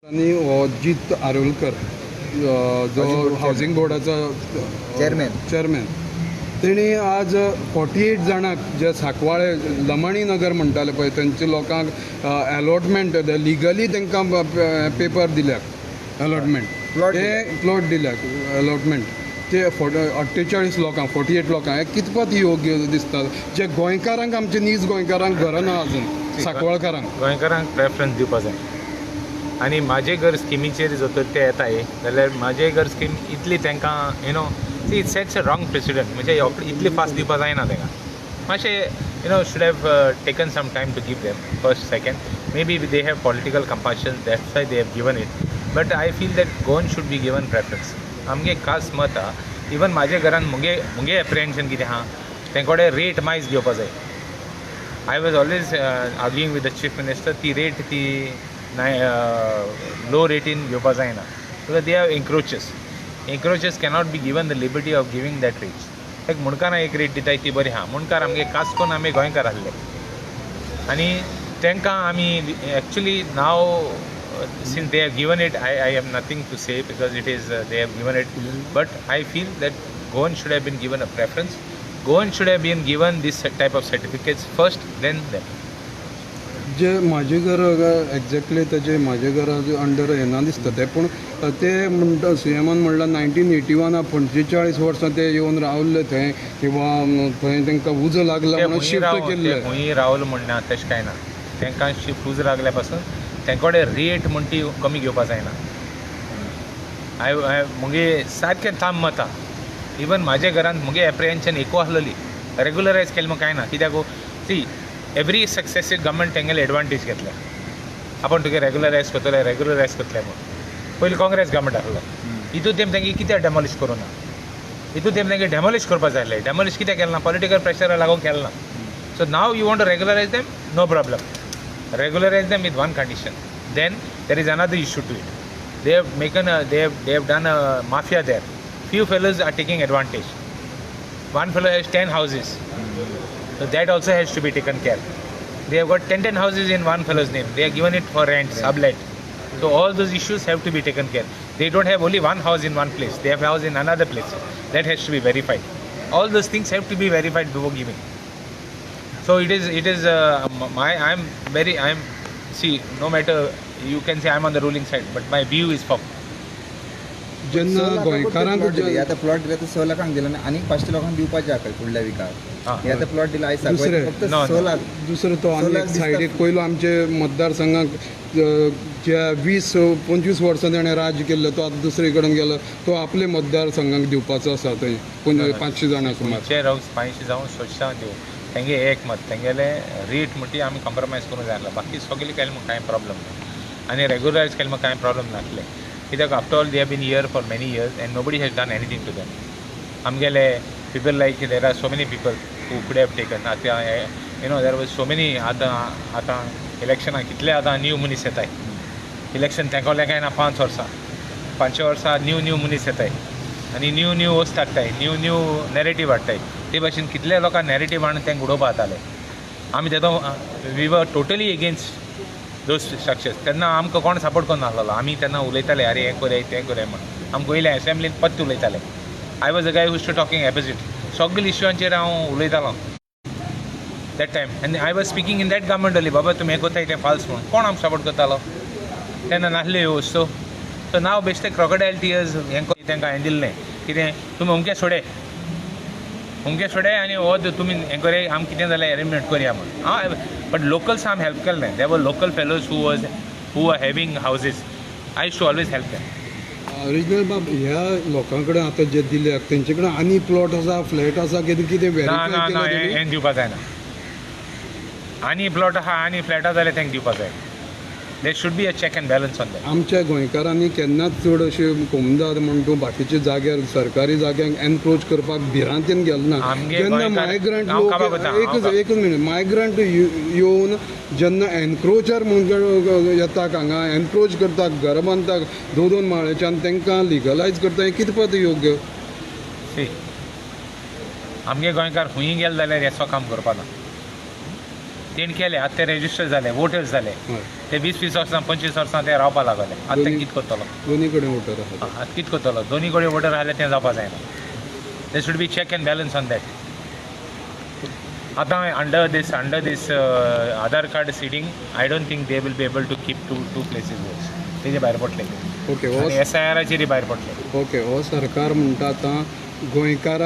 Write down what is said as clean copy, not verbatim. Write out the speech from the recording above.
आणि अजित आरोलकर जो housing बोर्डाचो chairman तेणी आज 48 जाणांक जे सांकवाळे लमाणी नगर म्हणटाले पळय थंयच्या लोकांक अलॉटमेंट लिगली तांकां पेपर दिल्यात अलॉटमेंट ते प्लॉट दिल्यात अलॉटमेंट ते 48 लोकांक 48 लोकांक हे कितपत योग्य दिसता जे गोंयकारांक आमचे नीज गोंयकारांक घरां ना अजून सांकवाळकारांक गोंयकारांक प्रेफरन्स दिवपा जाय आनी म्हाजे घर स्किमीचेर जर तर ते येताय जाल्यार म्हाजे घर स्कीम इतली तांकां it sets a wrong precedent म्हणजे इतली फास्ट दिवपा जायना तांकां मातशें should have taken some time to give them first second maybe they have political compulsion that's why they have given it but I feel that Goan should be given preference आमगे खास मत हा even म्हाजे घरान मुगे एप्रिहेन्शन कितें आहा तेंकोडे rate मायज घेवपा जाय I was always arguing with the chief minister ती रेट ती लो रेटीन घेवपा जायना because they have encroaches cannot be given the liberty of giving that rates एक मुणकारां एक रेट दिताय ती बरी आहा मुणकार आमगे खास करून आमी गोंयकार आहले आनी तांकां आमी actually now since they have given it, I have nothing to say because it is they have given it. But I feel that Goan should have been given a preference. Goan should have been given this type of certificates first, then them. जे माझे घर exactly त्याचे माझे घर under येना दिसता ते पूण ते म्हणटा सीएमान म्हणला 1981 45 वर्सां ते येवन रावल्ले थंय किंवा थंय तांकां उज लागला म्हणून शिफ्ट केल्ले खंय रावल म्हणना तशें कांय ना तांकां शिफ्ट उज लागल्या पासून तेंकोडे रेट म्हण ती कमी घेवपा जायना मुगे सारकें थाम मता इवन म्हाजे घरांत मुगे एप्रिहेन्शन एकू आसलेली रेगुलरायज केलें कांय ना कित्याक सी एवरी सक्सेसीव गव्हर्मेंट तेंगेले एडवांटेज घेतल्या आपण तुगे रेगुलरायज करतले म्हणून पयलीं काँग्रेस गव्हर्मेंट आसलो हितून तेम तेंगे कित्याक डेमॉलिश करूं ना हितून तेम तेंगे डेमॉलिश करपा जाय आसलें डेमॉलिश कित्याक केलें ना पॉलिटिकल प्रेशरा लागून केलें ना so now you want to regularize them no problem regularize them with one condition then there is another issue to it they have done a mafia there few fellows are taking advantage one fellow has 10 houses so that also has to be taken care they have got 10 houses in one fellow's name they are given it for rent sublet so all those issues have to be taken care they don't have only one house in one place they have house in another place that has to be verified all those things have to be verified before giving so it is I'm see no matter you can say I'm on the ruling side but my view is firm जेन्ना गोंयकारांक आता plot दिला तर 6 लाखांक दिला आणि 5 लोकांक दिवपाचे आकल फुडल्या विकाक आता प्लॉट दिला आयज फक्त 6 लाख दुसरो तो आनी एक सायडीक पयलो आमचे मतदारसंघाक ज्या 20-25 वर्सां ताणें राज्य केल्लो तो आतां दुसरे कडेन गेलो तो आपले मतदारसंघाक दिवपाचो आसा थंय 500 जाणां सुमार 500 जावन 600 दिवं तेंगे एक मत तेंगेले रेट म्हणटी आमी कॉम्प्रोमायज करूंक जाय आसलें बाकी सगळें केलें म्हाका कांय प्रॉब्लम ना आनी रेगुलरायज केलें म्हाका कांय प्रॉब्लम नासलें कित्याक after all they have been here for many years and nobody has done anything to them आमगेले people like there are so many people who could have taken आतां देर वॉज सो मेनी आतां इलेक्शनाक कितले आतां new मनीस येताय election तेंकोले कांय ना 5 वर्सां न्यू मनीस येताय आनी न्यू वस्त हाडटाय न्यू नॅरेटीव हाडटाय ते भाशेन कितले लोकांक नॅरेटीव हाडून तेंक उडोवपा जाताले आमी तेदो we were totally against those structures तेन्ना आमकां कोण सपोर्ट करून नासलो आमी तेन्ना उलयताले अरे हें कोरय तें कोरय म्हणून आमकां वयले एसेंब्लीन पत्त उलयताले I was a guy who's to talking opposite सगळे इश्यूआंचेर हांव उलयतालो दॅट टायम आनी I was speaking in that government only बाबा तुमी हें कोताय तें फाल्स म्हणून कोण आमकां सपोर्ट करतालो तेन्ना नासल्यो ह्यो वस्तू सो नाव बेश्टे क्रोकोडायल टियर्स हें तांकां हें दिल्लें कितें तुमी अमकें सोडे आनी हो तुमी हें करे आमी कितें जाल्यार एरेंजमेंट करया म्हणून बट लोकल्स आमी हेल्प केलें दे वर local fellows who are having houses I shoe always help them original बाब ह्या लोकां कडेन आतां जे दिल्यात तेंचे कडेन आनी प्लॉट आसा फ्लॅट आसा कितें ना हें दिवपा जायना आनी प्लॉट आहा आनी फ्लॅटां जाल्यार तेंकां दिवपा जाय देर should be a check and balance on that आमच्या गोंयकारांनी केन्नाच चड अशें कोमदाद म्हण तूं बाकीच्या जाग्यार सरकारी जाग्यांक एनक्रोच करपाक भिरांतीन गेलो ना जेन्ना मायग्रंट एकच मिनीट मायग्रंट येवन जेन्ना एनक्रोचर म्हणून येतात हांगा एनक्रोच करतात घर बांदतात 2-2 माळ्याच्यान तांकां लिगलायज करता हें कितपत योग्य सी आमगे गोंयकार खंयी गेले जाल्यार हें काम करपाना तेणी केलें आतां ते रेजिस्टर जाले वोटर्स जाले ते 20-20 वर्सां 25 वर्सां ते रावपा लागले आतां ते कितें करतलो दोन्ही कडेन वोटर आहा आतां कितें करतलो दोनी कडेन वोटर आहले तें जावपा जायना they should be check and balance on that आतां under this Aadhaar card seeding I don't think they will be able to keep two places votes तेजे भायर पडटले ओके SIR-चेरय भायर पडटले ओके हो सरकार म्हणटा आतां गोंयकारांक